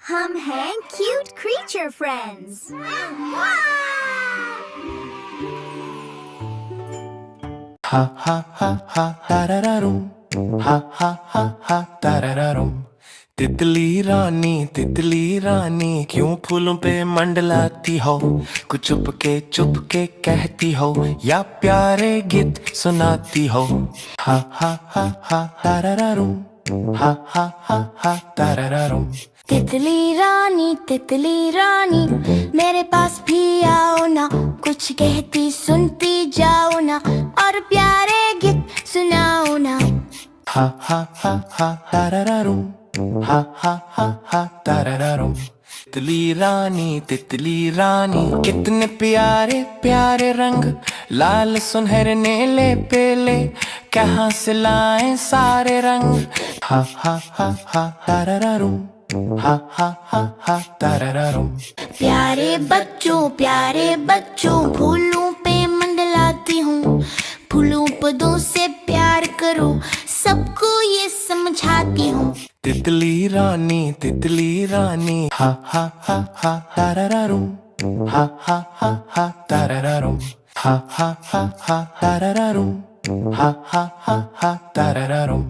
हम हैं cute creature friends. Ha ha ha ha tarararum. Ha ha ha ha tarararum. तितली रानी क्यों फूलों पे मंडलाती हो? कुछ चुप के कहती हो या प्यारे गीत सुनाती हो? हा हा हा हा tarararum. Ha ha ha ha tarararum. तितली रानी मेरे पास भी आओ ना, कुछ कहती सुनती जाओ ना, और प्यारे गीत सुनाओ ना। Ha ha ha ha tarararum. Ha ha ha ha tarararum. तितली रानी कितने प्यारे प्यारे रंग, लाल सुनहरे नीले पीले, कहाँ से लाए सारे रंग? हा हा हा हा tarararum. Ha ha ha ha tarararum. प्यारे बच्चों फूलों पे मंडलाती हूँ, फूलों पौधों से प्यार करो, सबको ये समझाती हूँ। तितली रानी हा हा हा हा tarararum. Ha ha ha ha tarararum. Ha ha ha ha tarararum. Ha ha ha ha tarararum.